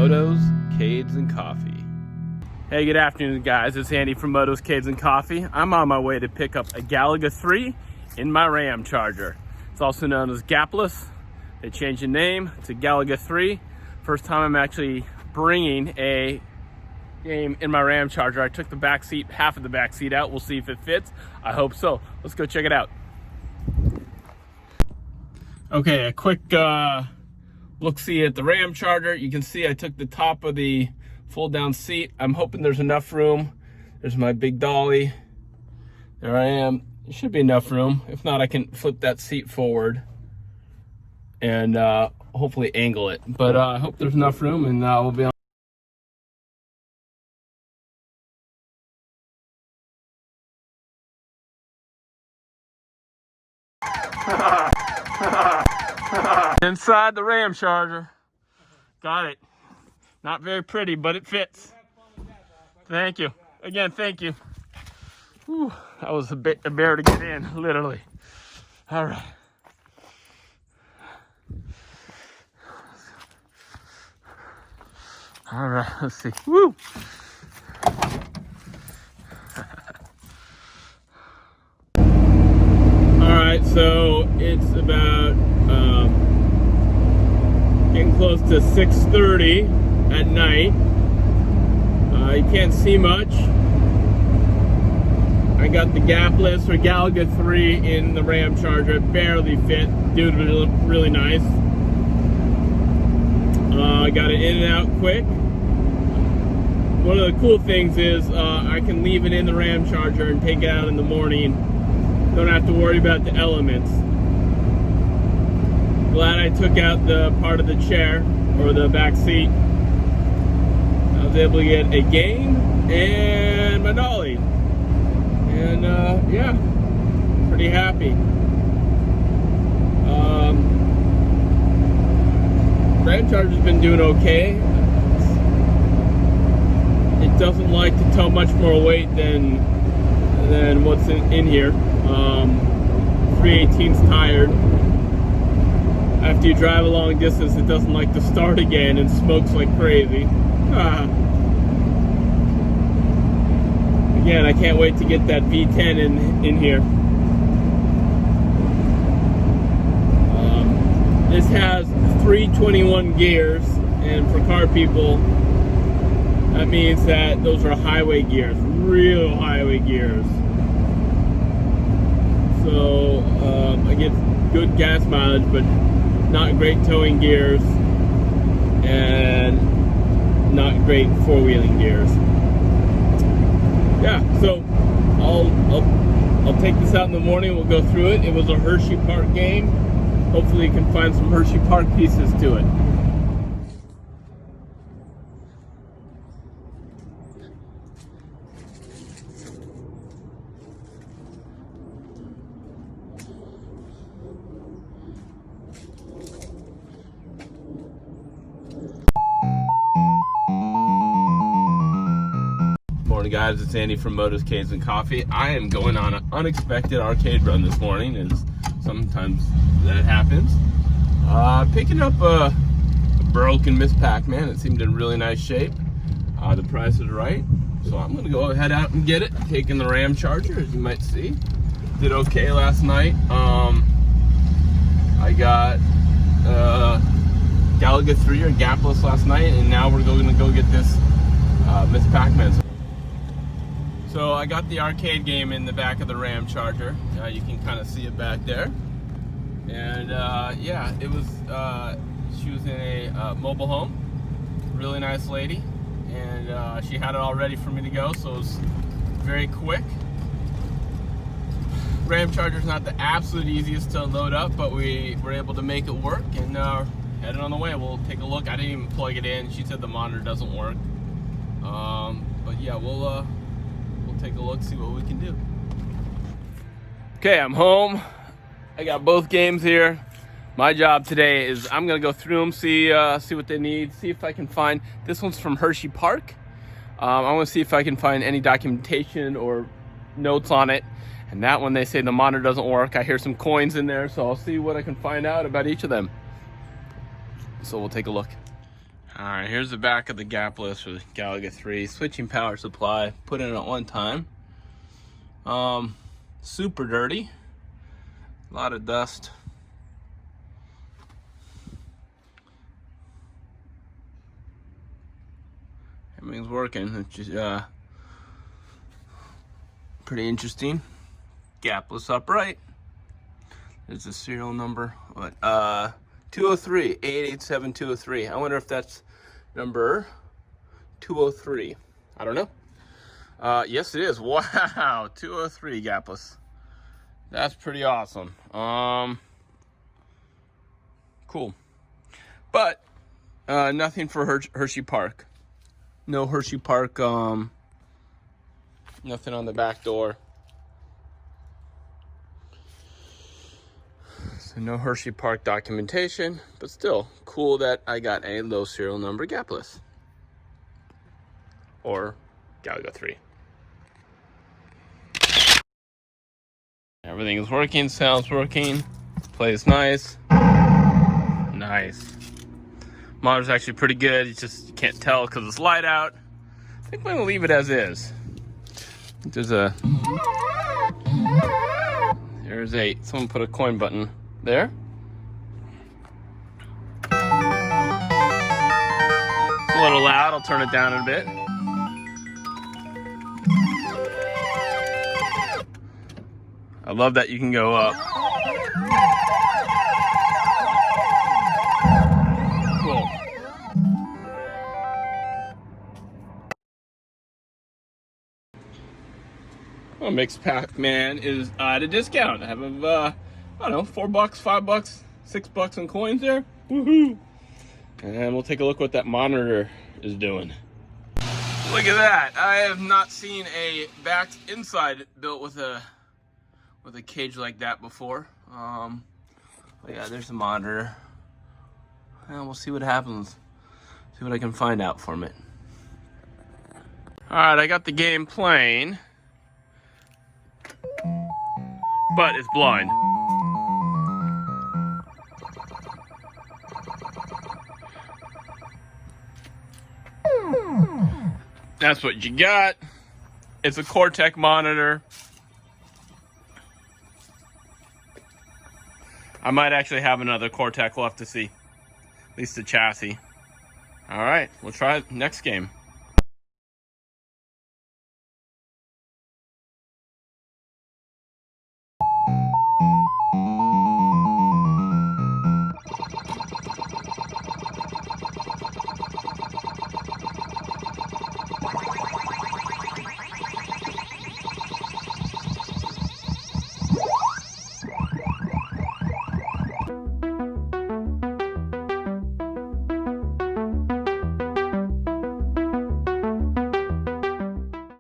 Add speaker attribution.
Speaker 1: Motos, Cades, and Coffee. Hey, good afternoon, guys. It's Andy from Motos, Cades, and Coffee. I'm on my way to pick up a Galaga 3 in my Ramcharger. It's also known as Gaplus. They changed the name to Galaga 3. First time I'm actually bringing a game in my Ramcharger. I took the back seat, half of the back seat out. We'll see if it fits. I hope so. Let's go check it out. Okay, a quick look-see at the Ramcharger. You can see I took the top of the fold-down seat. I'm hoping there's enough room. There's my big dolly. There I am. There should be enough room. If not, I can flip that seat forward and hopefully angle it. But I hope there's enough room, and we'll be on. Inside the Ramcharger. Got it. Not very pretty, but it fits. Thank you. Again, thank you. Whew, that was a bear to get in, literally. All right. All right, let's see. Woo! All right, so it's about getting close to 6:30 at night. You can't see much. I got the Gaplus or Galaga 3 in the Ramcharger. It barely fit. Dude, really nice. I got it in and out quick. One of the cool things is I can leave it in the Ramcharger and take it out in the morning. Don't have to worry about the elements. Glad I took out the part of the chair or the back seat. I was able to get a game and my dolly. And yeah, pretty happy. Ramcharger's been doing okay. It doesn't like to tow much more weight than what's in here. 3/18's tired. After you drive a long distance, it doesn't like to start again and smokes like crazy. Again, I can't wait to get that V10 in here. This has 321 gears, and for car people, that means that those are highway gears, real highway gears. So I get good gas mileage, but not great towing gears and not great four-wheeling gears. Yeah, so I'll take this out in the morning. We'll go through it. It was a Hershey Park game. Hopefully you can find some Hershey Park pieces to it. Morning, guys. It's Andy from Motos, Cades, and Coffee. I am going on an unexpected arcade run this morning, and sometimes that happens. Picking up a broken Miss Pacman. It seemed in really nice shape. The price is right, so I'm gonna go head out and get it. Taking the Ramcharger, as you might see. Did okay last night. I got Galaga 3 or Gaplus last night, and now we're going to go get this Miss Pacman. So I got the arcade game in the back of the Ramcharger. You can kind of see it back there. And yeah, it was, she was in a mobile home. Really nice lady. And she had it all ready for me to go, so it was very quick. Ramcharger's not the absolute easiest to load up, but we were able to make it work, and headed on the way. We'll take a look. I didn't even plug it in. She said the monitor doesn't work. But yeah, we'll take a look, see what we can do. Okay, I'm home. I got both games here. My job today is I'm gonna go through them, see what they need, see if I can find. This one's from Hershey Park. I want to see if I can find any documentation or notes on it. And that one, they say the monitor doesn't work. I hear some coins in there, so I'll see what I can find out about each of them. So we'll take a look. Alright, here's the back of the Gaplus for the Galaga 3. Switching power supply, put in at one time. Super dirty. A lot of dust. Everything's working, which is pretty interesting. Gaplus upright. There's the serial number. What? 203, 887203. I wonder if that's number 203. I don't know. Yes, it is. Wow, 203 Gaplus. That's pretty awesome. Cool. But nothing for Hershey Park. No Hershey Park. Nothing on the back door. So no Hershey Park documentation, but still cool that I got a low serial number Gaplus. Or Galaga 3. Everything is working, sound's working, plays nice. Nice. Monitor's actually pretty good, you just can't tell because it's light out. I think I'm gonna leave it as is. There's someone put a coin button there. It's a little loud, I'll turn it down a bit. I love that you can go up. Cool. Well, Mixed Pacman is at a discount. I have, I don't know, $4, $5, $6 in coins there. Woohoo! And we'll take a look what that monitor is doing. Look at that. I have not seen a back inside built with a cage like that before. But yeah, there's the monitor. And we'll see what happens. See what I can find out from it. Alright, I got the game playing. But it's blind. That's what you got. It's a Cortec monitor. I might actually have another Cortec, we'll have to see. At least the chassis. All right, we'll try it next game.